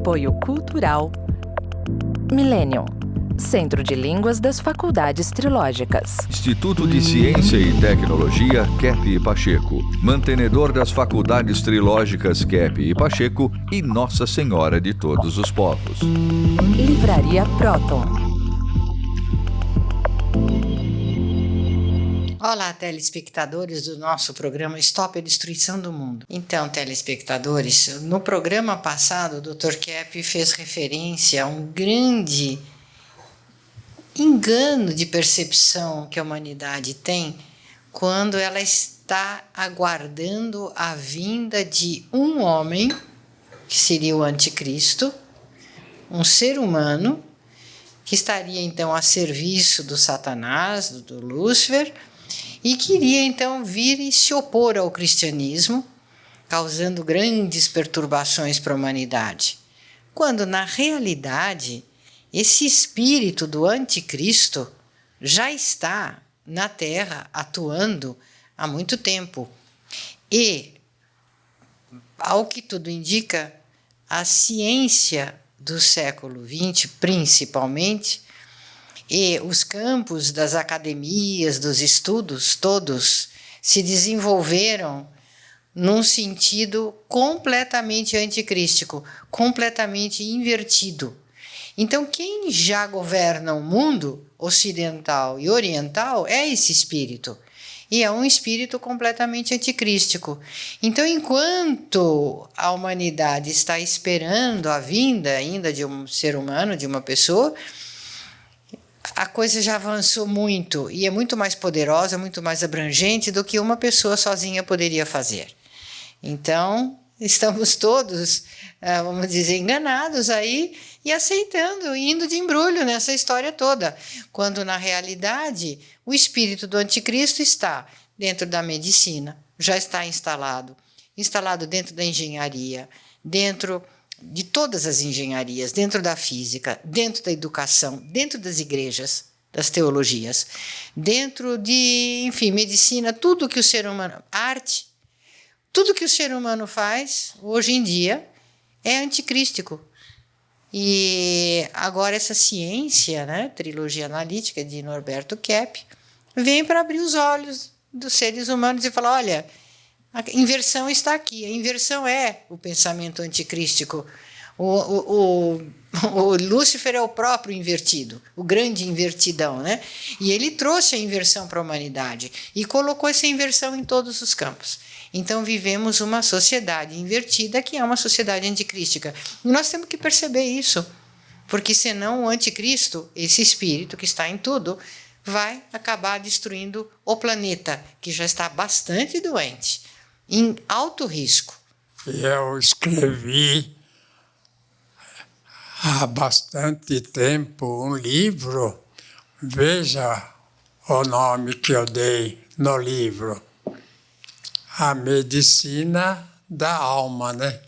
Apoio Cultural Millennium, Centro de Línguas das Faculdades Trilógicas. Instituto de Ciência e Tecnologia Kepp e Pacheco, mantenedor das Faculdades Trilógicas Kepp e Pacheco e Nossa Senhora de Todos os Povos. Livraria Próton. Olá, telespectadores do nosso programa Stop a Destruição do Mundo. Então, telespectadores, no programa passado, o Dr. Kepp fez referência a um grande engano de percepção que a humanidade tem quando ela está aguardando a vinda de um homem, que seria o anticristo, um ser humano, que estaria então a serviço do Satanás, do Lúcifer, e queria então vir e se opor ao cristianismo, causando grandes perturbações para a humanidade. Quando, na realidade, esse espírito do anticristo já está na Terra atuando há muito tempo. E, ao que tudo indica, a ciência do século XX, principalmente, e os campos das academias, dos estudos, todos se desenvolveram num sentido completamente anticrístico, completamente invertido. Então, quem já governa o mundo ocidental e oriental é esse espírito. E é um espírito completamente anticrístico. Então, enquanto a humanidade está esperando a vinda ainda de um ser humano, de uma pessoa, a coisa já avançou muito e é muito mais poderosa, muito mais abrangente do que uma pessoa sozinha poderia fazer. Então, estamos todos, vamos dizer, enganados aí e aceitando, indo de embrulho nessa história toda, quando na realidade o espírito do anticristo está dentro da medicina, já está instalado dentro da engenharia, dentro de todas as engenharias, dentro da física, dentro da educação, dentro das igrejas, das teologias, dentro de, enfim, medicina, tudo que o ser humano, arte, tudo que o ser humano faz hoje em dia é anticrístico. E agora essa ciência, né, trilogia analítica de Norberto Kepp, vem para abrir os olhos dos seres humanos e falar, olha, a inversão está aqui. A inversão é o pensamento anticrístico. O Lúcifer é o próprio invertido, o grande invertidão, né? E ele trouxe a inversão para a humanidade e colocou essa inversão em todos os campos. Então vivemos uma sociedade invertida que é uma sociedade anticrística. E nós temos que perceber isso, porque senão o anticristo, esse espírito que está em tudo, vai acabar destruindo o planeta, que já está bastante doente, em alto risco. Eu escrevi há bastante tempo um livro, veja o nome que eu dei no livro, A Medicina da Alma, né?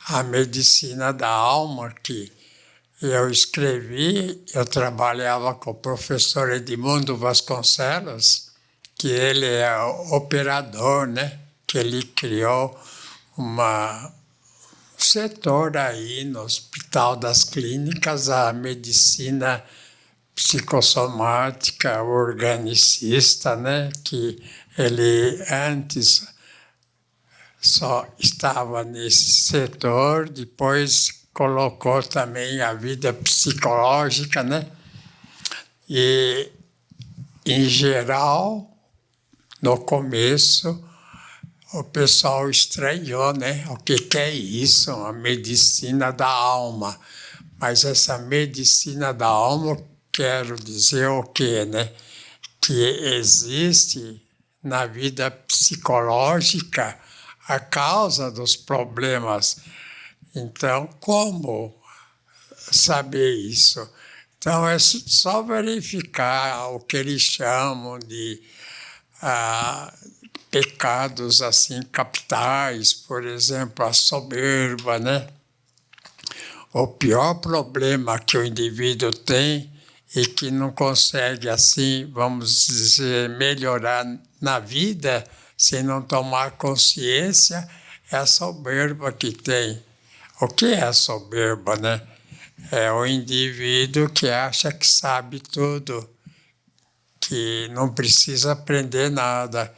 A Medicina da Alma, que eu escrevi, eu trabalhava com o professor Edmundo Vasconcelos, que ele é operador, né? Que ele criou um setor aí no Hospital das Clínicas, a medicina psicossomática organicista, né? Que ele antes só estava nesse setor, depois colocou também a vida psicológica, né? E, em geral, no começo, o pessoal estranhou, né? O que é isso? A medicina da alma. Mas essa medicina da alma, quero dizer o quê, né? Que existe na vida psicológica a causa dos problemas. Então, como saber isso? Então, é só verificar o que eles chamam de pecados assim capitais, por exemplo, a soberba, né? O pior problema que o indivíduo tem e que não consegue, assim, vamos dizer, melhorar na vida se não tomar consciência é a soberba que tem. O que é a soberba, né? É o indivíduo que acha que sabe tudo, que não precisa aprender nada.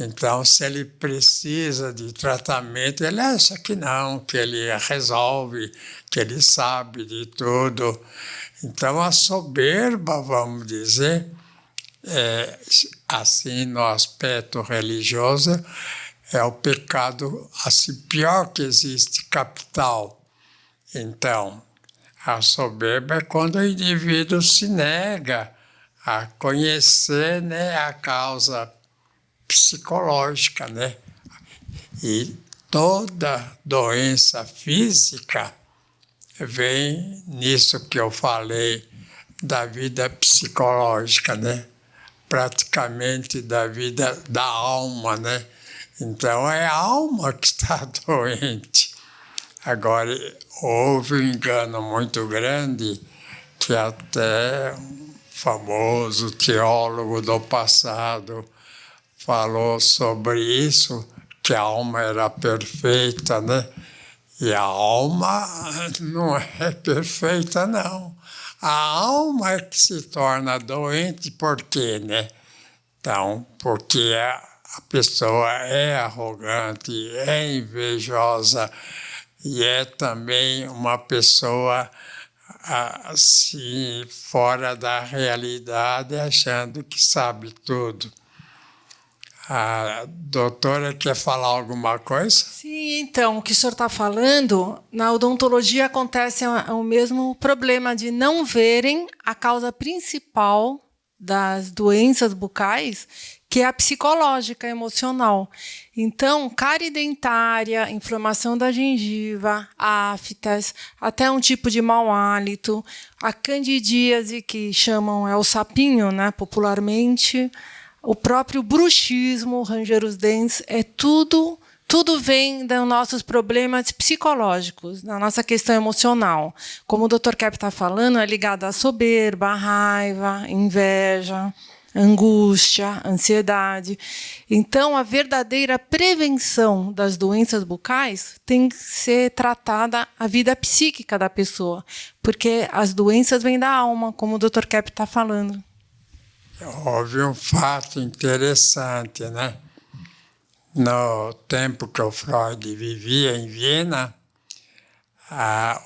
Então, se ele precisa de tratamento, ele acha que não, que ele resolve, que ele sabe de tudo. Então, a soberba, vamos dizer, assim, no aspecto religioso, é o pecado assim, pior que existe, capital. Então, a soberba é quando o indivíduo se nega a conhecer, né, a causa psicológica, né? E toda doença física vem nisso que eu falei da vida psicológica, né? Praticamente da vida da alma, né? Então é a alma que está doente. Agora, houve um engano muito grande que até um famoso teólogo do passado falou sobre isso, que a alma era perfeita, né? E a alma não é perfeita, não. A alma é que se torna doente, por quê, né? Então, porque a pessoa é arrogante, é invejosa e é também uma pessoa assim, fora da realidade, achando que sabe tudo. A doutora quer falar alguma coisa? Sim, então, o que o senhor está falando, na odontologia acontece o mesmo problema de não verem a causa principal das doenças bucais, que é a psicológica, emocional. Então, cárie dentária, inflamação da gengiva, aftas, até um tipo de mau hálito, a candidíase, que chamam o sapinho, né, popularmente, o próprio bruxismo, ranger os dentes, tudo vem dos nossos problemas psicológicos, da nossa questão emocional. Como o Dr. Kepp está falando, é ligado à soberba, à raiva, inveja, angústia, ansiedade. Então, a verdadeira prevenção das doenças bucais tem que ser tratada a vida psíquica da pessoa, porque as doenças vêm da alma, como o Dr. Kepp está falando. Houve um fato interessante, né? No tempo que o Freud vivia em Viena,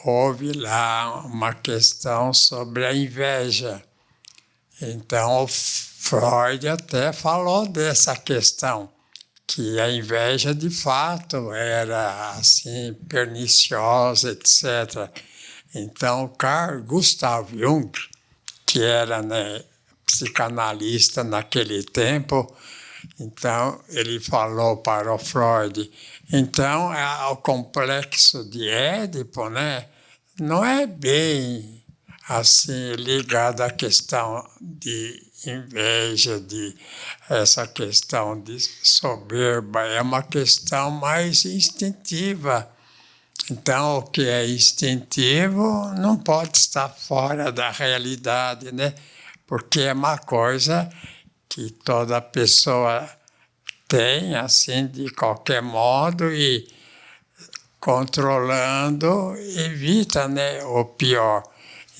houve lá uma questão sobre a inveja. Então, o Freud até falou dessa questão, que a inveja, de fato, era assim, perniciosa, etc. Então, Carl Gustav Jung, que era, né, psicanalista naquele tempo, então ele falou para o Freud, então o complexo de Édipo, né, não é bem assim ligado à questão de inveja, de essa questão de soberba, é uma questão mais instintiva. Então, o que é instintivo não pode estar fora da realidade, né? Porque é uma coisa que toda pessoa tem, assim, de qualquer modo, e controlando evita, né, o pior.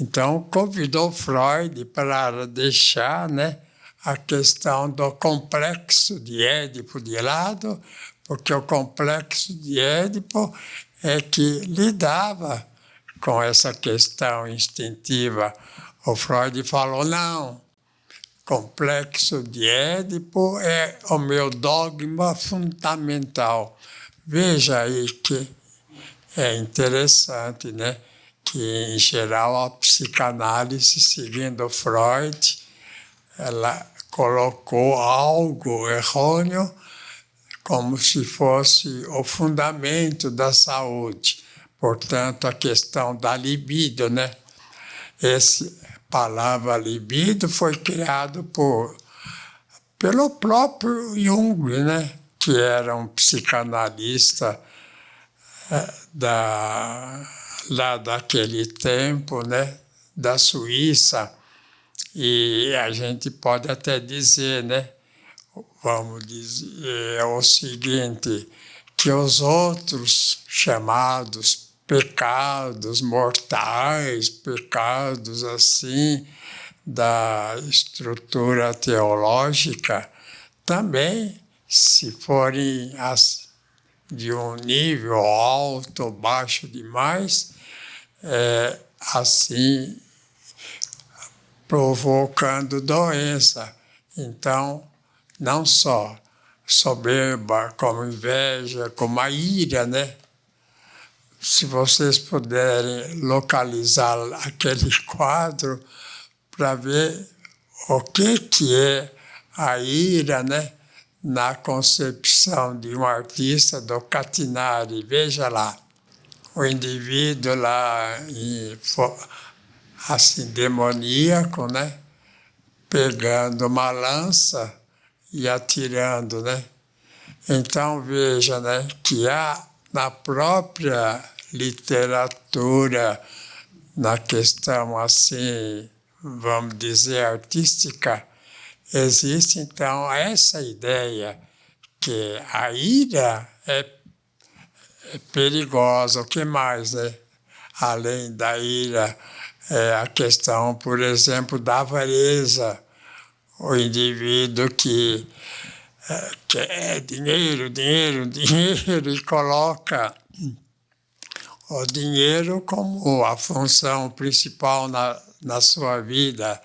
Então, convidou Freud para deixar, né, a questão do complexo de Édipo de lado, porque o complexo de Édipo é que lidava com essa questão instintiva. O Freud falou, não, complexo de Édipo é o meu dogma fundamental. Veja aí que é interessante, né? Que, em geral, a psicanálise, seguindo Freud, ela colocou algo errôneo como se fosse o fundamento da saúde. Portanto, a questão da libido, né? Essa palavra libido foi criado pelo próprio Jung, né? Que era um psicanalista lá daquele tempo, né? Da Suíça. E a gente pode até dizer, né? Vamos dizer o seguinte, que os outros chamados pecados mortais, pecados assim da estrutura teológica, também, se forem de um nível alto ou baixo demais, assim provocando doença. Então, não só soberba, como inveja, como a ira, né? Se vocês puderem localizar aquele quadro para ver o que é a ira, né? Na concepção de um artista do Catinari. Veja lá, o indivíduo lá assim, demoníaco, né? Pegando uma lança e atirando, né? Então, veja, né, que há na própria literatura, na questão assim, vamos dizer, artística, existe então essa ideia que a ira é perigosa. O que mais, né? Além da ira, a questão, por exemplo, da avareza. O indivíduo que quer dinheiro, dinheiro, dinheiro e coloca o dinheiro como a função principal na sua vida,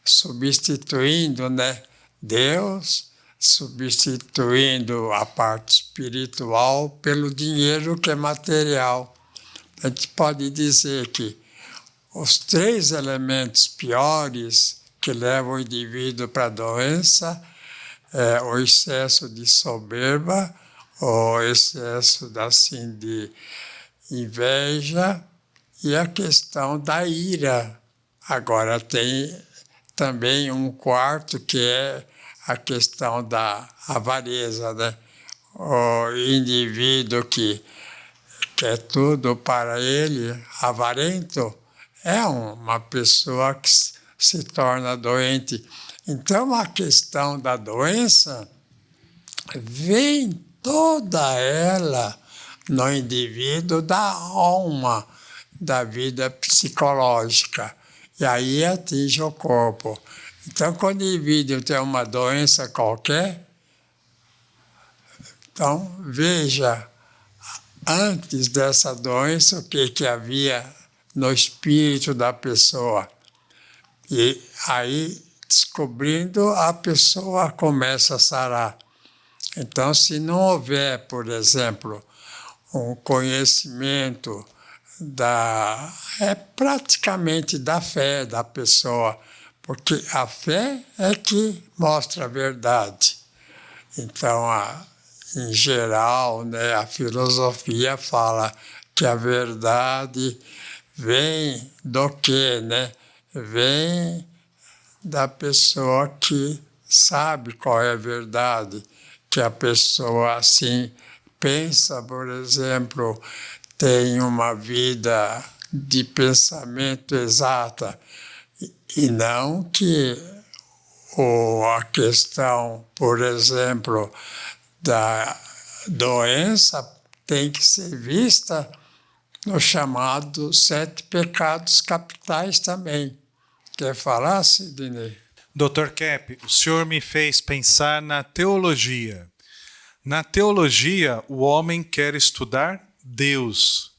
substituindo, né, Deus, substituindo a parte espiritual pelo dinheiro que é material. A gente pode dizer que os 3 elementos piores que levam o indivíduo para a doença é o excesso de soberba, o excesso assim, de inveja e a questão da ira. Agora tem também um quarto que é a questão da avareza, né? O indivíduo que quer tudo para ele, avarento, é uma pessoa que se torna doente. Então, a questão da doença vem toda ela no indivíduo da alma, da vida psicológica, e aí atinge o corpo. Então, quando o indivíduo tem uma doença qualquer, então, veja, antes dessa doença, o que havia no espírito da pessoa. E aí, descobrindo, a pessoa começa a sarar. Então, se não houver, por exemplo, um conhecimento praticamente da fé da pessoa, porque a fé é que mostra a verdade. Então, em geral, né, a filosofia fala que a verdade vem do quê, né? Vem da pessoa que sabe qual é a verdade, que a pessoa assim pensa, por exemplo, tem uma vida de pensamento exata, e não que a questão, por exemplo, da doença tem que ser vista no chamado 7 pecados capitais também. Quer falar, Sidney? Dr. Kepp, o senhor me fez pensar na teologia. Na teologia, o homem quer estudar Deus,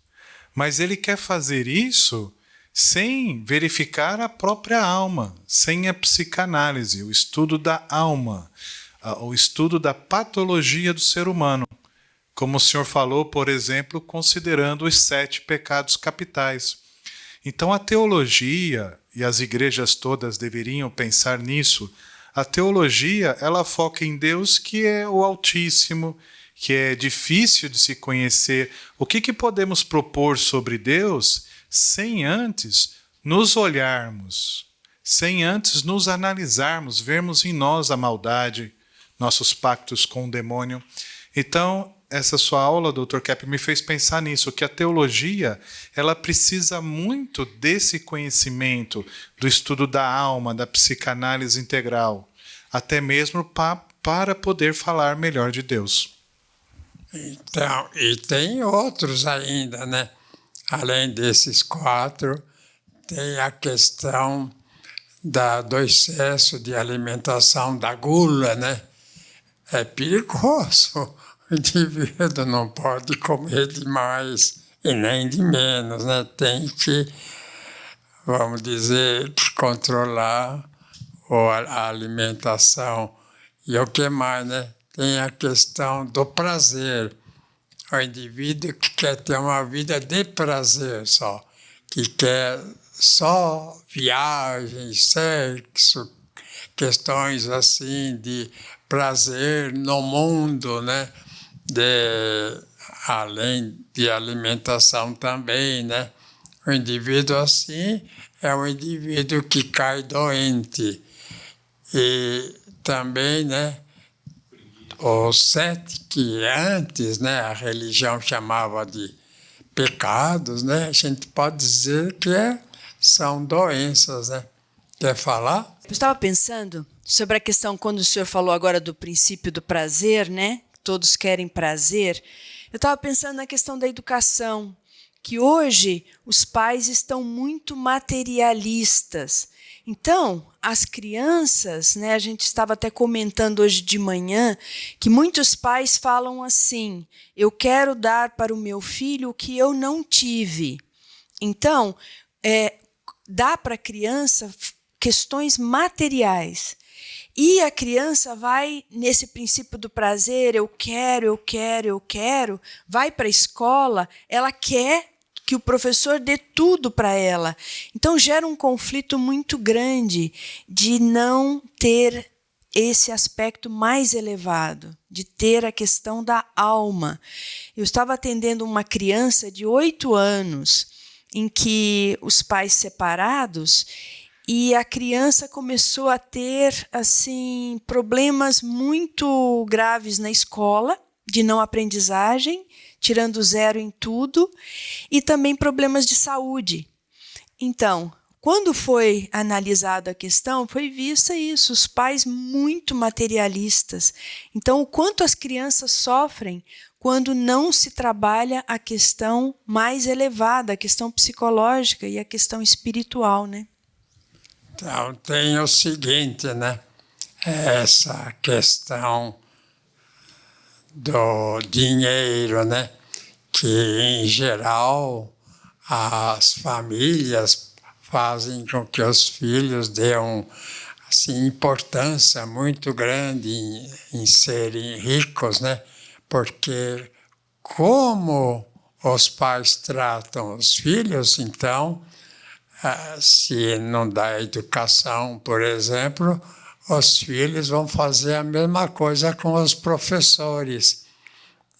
mas ele quer fazer isso sem verificar a própria alma, sem a psicanálise, o estudo da alma, o estudo da patologia do ser humano. Como o senhor falou, por exemplo, considerando os 7 pecados capitais. Então, a teologia, e as igrejas todas deveriam pensar nisso, a teologia, ela foca em Deus, que é o Altíssimo, que é difícil de se conhecer. O que podemos propor sobre Deus sem antes nos olharmos, sem antes nos analisarmos, vermos em nós a maldade, nossos pactos com o demônio. Então, essa sua aula, Dr. Kepp, me fez pensar nisso, que a teologia ela precisa muito desse conhecimento, do estudo da alma, da psicanálise integral, até mesmo para poder falar melhor de Deus. Então, e tem outros ainda, né? Além desses 4, tem a questão do excesso de alimentação, da gula, né? É perigoso. O indivíduo não pode comer demais e nem de menos, né? Tem que, vamos dizer, controlar a alimentação. E o que mais, né? Tem a questão do prazer. O indivíduo que quer ter uma vida de prazer só, que quer só viagens, sexo, questões assim de prazer no mundo, né? Além de alimentação também, né? O indivíduo assim é um indivíduo que cai doente. E também, né? Os 7 que antes, né, a religião chamava de pecados, né? A gente pode dizer que são doenças, né? Quer falar? Eu estava pensando sobre a questão, quando o senhor falou agora do princípio do prazer, né? Todos querem prazer. Eu estava pensando na questão da educação, que hoje os pais estão muito materialistas. Então, as crianças, né, a gente estava até comentando hoje de manhã, que muitos pais falam assim: eu quero dar para o meu filho o que eu não tive. Então, dá para a criança questões materiais. E a criança vai nesse princípio do prazer, eu quero, vai para a escola, ela quer que o professor dê tudo para ela. Então, gera um conflito muito grande de não ter esse aspecto mais elevado, de ter a questão da alma. Eu estava atendendo uma criança de 8 anos, em que os pais separados, e a criança começou a ter assim problemas muito graves na escola, de não aprendizagem, tirando 0 em tudo, e também problemas de saúde. Então, quando foi analisada a questão, foi vista isso, os pais muito materialistas. Então, o quanto as crianças sofrem quando não se trabalha a questão mais elevada, a questão psicológica e a questão espiritual, né? Então, tem o seguinte, né? Essa questão do dinheiro, né? Que, em geral, as famílias fazem com que os filhos dêem assim, importância muito grande em serem ricos, né? Porque como os pais tratam os filhos, então, se não dá educação, por exemplo, os filhos vão fazer a mesma coisa com os professores.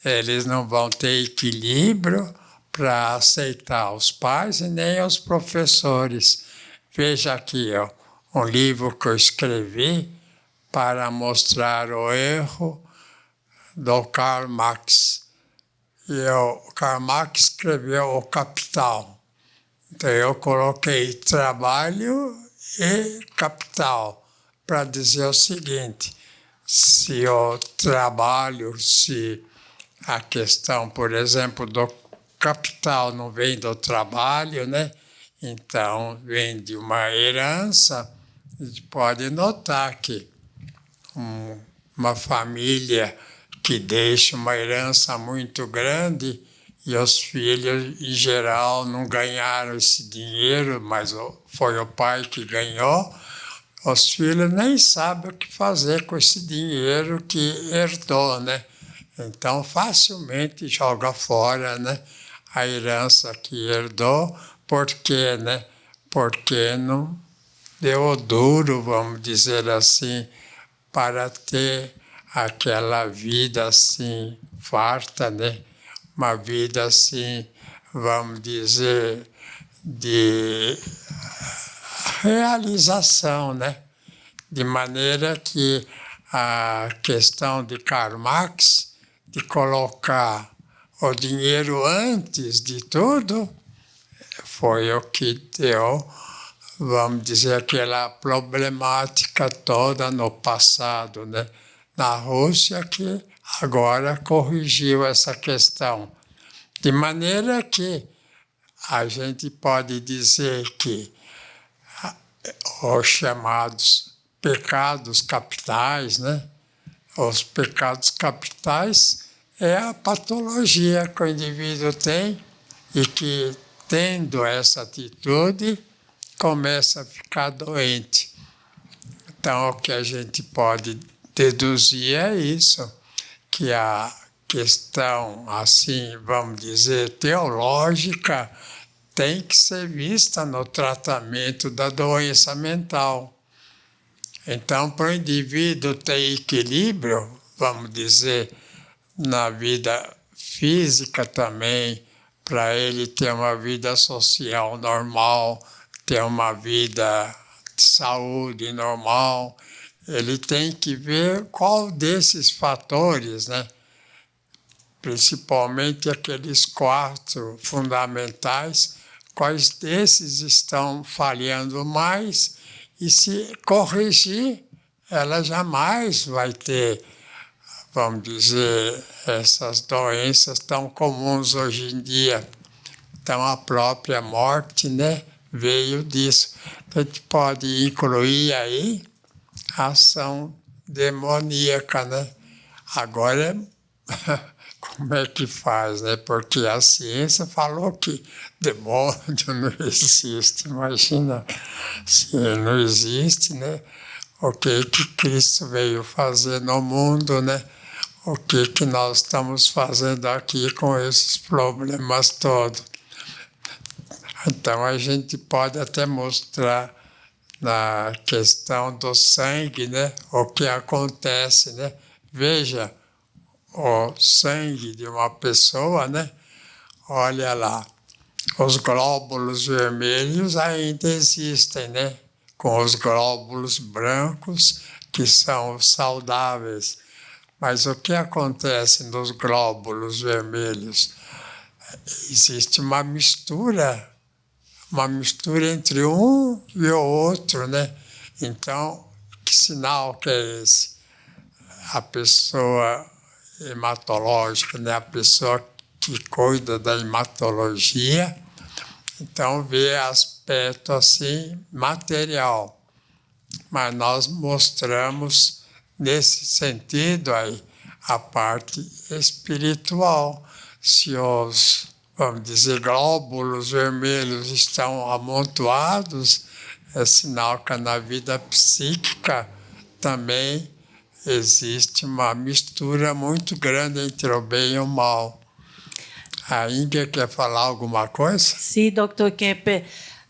Eles não vão ter equilíbrio para aceitar os pais e nem os professores. Veja aqui, ó, um livro que eu escrevi para mostrar o erro do Karl Marx. E o Karl Marx escreveu O Capital. Então eu coloquei trabalho e capital para dizer o seguinte: se o trabalho, se a questão, por exemplo, do capital não vem do trabalho, né? Então vem de uma herança, a gente pode notar que uma família que deixa uma herança muito grande e os filhos, em geral, não ganharam esse dinheiro, mas foi o pai que ganhou, os filhos nem sabem o que fazer com esse dinheiro que herdou, né? Então, facilmente joga fora, né, a herança que herdou, porque, né? Porque não deu duro, vamos dizer assim, para ter aquela vida assim, farta, né? Uma vida assim, vamos dizer, de realização, né? De maneira que a questão de Karl Marx, de colocar o dinheiro antes de tudo, foi o que deu, vamos dizer, aquela problemática toda no passado, né? Na Rússia, que agora corrigiu essa questão. De maneira que a gente pode dizer que os chamados pecados capitais, né? Os pecados capitais é a patologia que o indivíduo tem e que, tendo essa atitude, começa a ficar doente. Então, o que a gente pode deduzir é isso, que a questão, assim, vamos dizer, teológica, tem que ser vista no tratamento da doença mental. Então, para o indivíduo ter equilíbrio, vamos dizer, na vida física também, para ele ter uma vida social normal, ter uma vida de saúde normal, ele tem que ver qual desses fatores, né? Principalmente aqueles 4 fundamentais, quais desses estão falhando mais, e se corrigir, ela jamais vai ter, vamos dizer, essas doenças tão comuns hoje em dia. Então, a própria morte, né, veio disso. A gente pode incluir aí a ação demoníaca, né? Agora, como é que faz, né? Porque a ciência falou que demônio não existe. Imagina, se não existe, né? O que Cristo veio fazer no mundo, né? O que nós estamos fazendo aqui com esses problemas todos. Então, a gente pode até mostrar na questão do sangue, né? O que acontece, né? Veja, o sangue de uma pessoa, né? Olha lá, os glóbulos vermelhos ainda existem, né? Com os glóbulos brancos, que são saudáveis. Mas o que acontece nos glóbulos vermelhos? Existe uma mistura entre um e o outro, né? Então, que sinal que é esse? A pessoa hematológica, né? A pessoa que cuida da hematologia, então vê aspecto assim material. Mas nós mostramos nesse sentido aí a parte espiritual. Se os, vamos dizer, glóbulos vermelhos estão amontoados, é sinal que na vida psíquica também existe uma mistura muito grande entre o bem e o mal. A Índia quer falar alguma coisa? Sim, Dr. Keppe.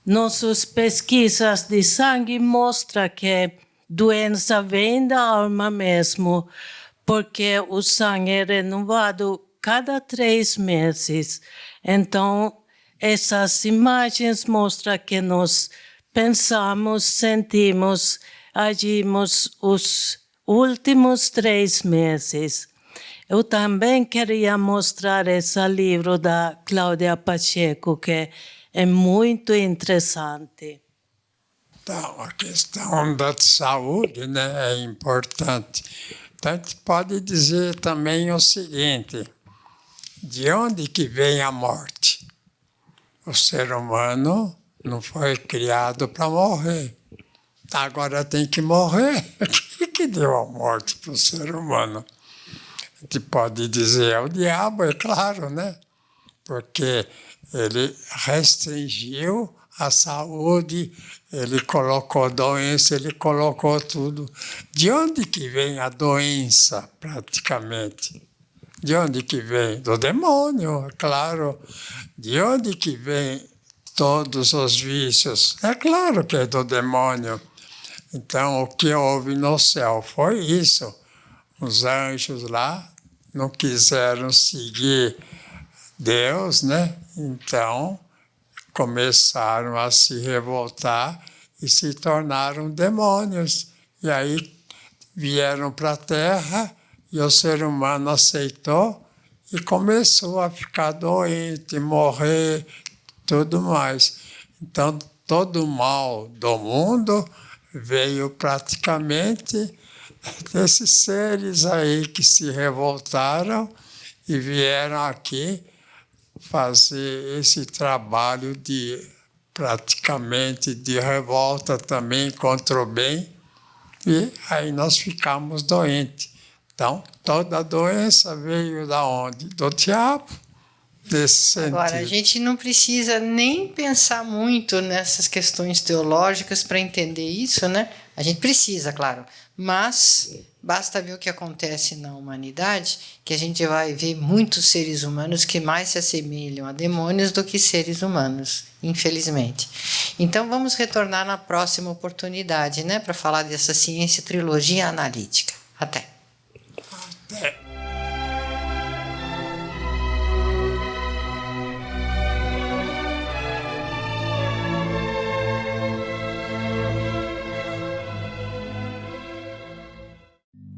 Nossas pesquisas de sangue mostram que doença vem da alma mesmo, porque o sangue é renovado cada 3 meses. Então, essas imagens mostram que nós pensamos, sentimos, agimos os últimos 3 meses. Eu também queria mostrar esse livro da Cláudia Pacheco, que é muito interessante. Então, a questão da saúde, né, é importante. Então, a gente pode dizer também o seguinte: de onde que vem a morte? O ser humano não foi criado para morrer. Agora tem que morrer. O que deu a morte para o ser humano? A gente pode dizer é o diabo, é claro, né? Porque ele restringiu a saúde, ele colocou doença, ele colocou tudo. De onde que vem a doença, praticamente? De onde que vem? Do demônio, é claro. De onde que vem todos os vícios? É claro que é do demônio. Então, o que houve no céu foi isso. Os anjos lá não quiseram seguir Deus, né? Então, começaram a se revoltar e se tornaram demônios. E aí vieram para a Terra e o ser humano aceitou e começou a ficar doente, morrer, tudo mais. Então, todo o mal do mundo veio praticamente desses seres aí que se revoltaram e vieram aqui fazer esse trabalho praticamente de revolta também contra o bem, e aí nós ficamos doentes. Então, toda doença veio da onde? Do diabo, nesse sentido. Agora, a gente não precisa nem pensar muito nessas questões teológicas para entender isso, né? A gente precisa, claro, mas basta ver o que acontece na humanidade, que a gente vai ver muitos seres humanos que mais se assemelham a demônios do que seres humanos, infelizmente. Então, vamos retornar na próxima oportunidade, né, para falar dessa ciência trilogia analítica. Até.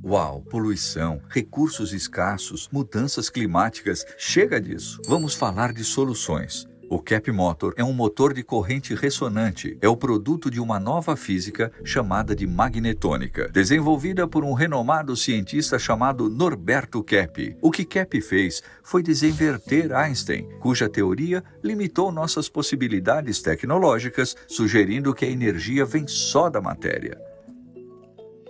Uau, poluição, recursos escassos, mudanças climáticas, chega disso. Vamos falar de soluções. O Cap Motor é um motor de corrente ressonante. É o produto de uma nova física chamada de magnetônica, desenvolvida por um renomado cientista chamado Norberto Keppe. O que Keppe fez foi desinverter Einstein, cuja teoria limitou nossas possibilidades tecnológicas, sugerindo que a energia vem só da matéria.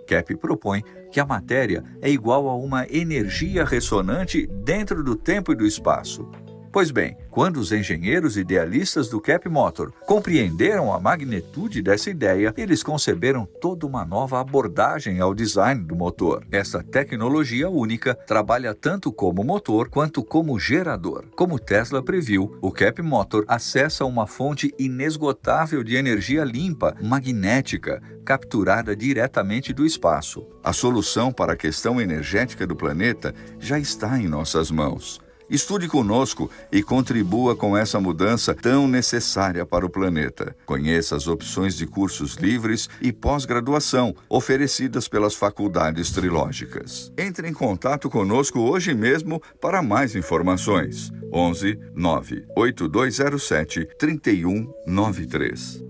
Keppe propõe que a matéria é igual a uma energia ressonante dentro do tempo e do espaço. Pois bem, quando os engenheiros idealistas do Cap Motor compreenderam a magnitude dessa ideia, eles conceberam toda uma nova abordagem ao design do motor. Essa tecnologia única trabalha tanto como motor quanto como gerador. Como Tesla previu, o Cap Motor acessa uma fonte inesgotável de energia limpa, magnética, capturada diretamente do espaço. A solução para a questão energética do planeta já está em nossas mãos. Estude conosco e contribua com essa mudança tão necessária para o planeta. Conheça as opções de cursos livres e pós-graduação oferecidas pelas faculdades trilógicas. Entre em contato conosco hoje mesmo para mais informações. 11 9 8207 3193.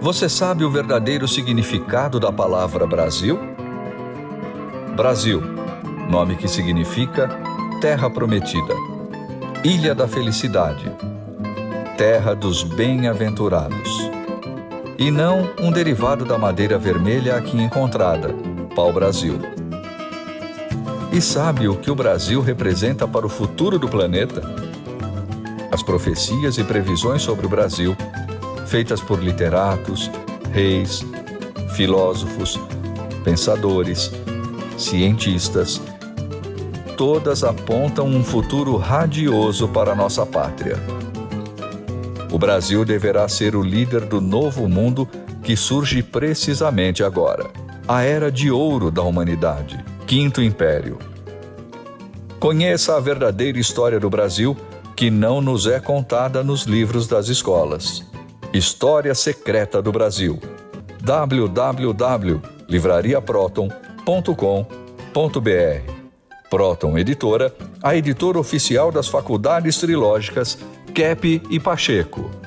Você sabe o verdadeiro significado da palavra Brasil? Brasil, nome que significa Terra Prometida, Ilha da Felicidade, Terra dos Bem-aventurados. E não um derivado da madeira vermelha aqui encontrada, pau-brasil. E sabe o que o Brasil representa para o futuro do planeta? As profecias e previsões sobre o Brasil, feitas por literatos, reis, filósofos, pensadores, cientistas, todas apontam um futuro radioso para a nossa pátria. O Brasil deverá ser o líder do novo mundo que surge precisamente agora. A Era de Ouro da humanidade, Quinto Império. Conheça a verdadeira história do Brasil que não nos é contada nos livros das escolas. História Secreta do Brasil. www.livrariaproton.com.br. Proton Editora, a editora oficial das faculdades trilógicas Keppe e Pacheco.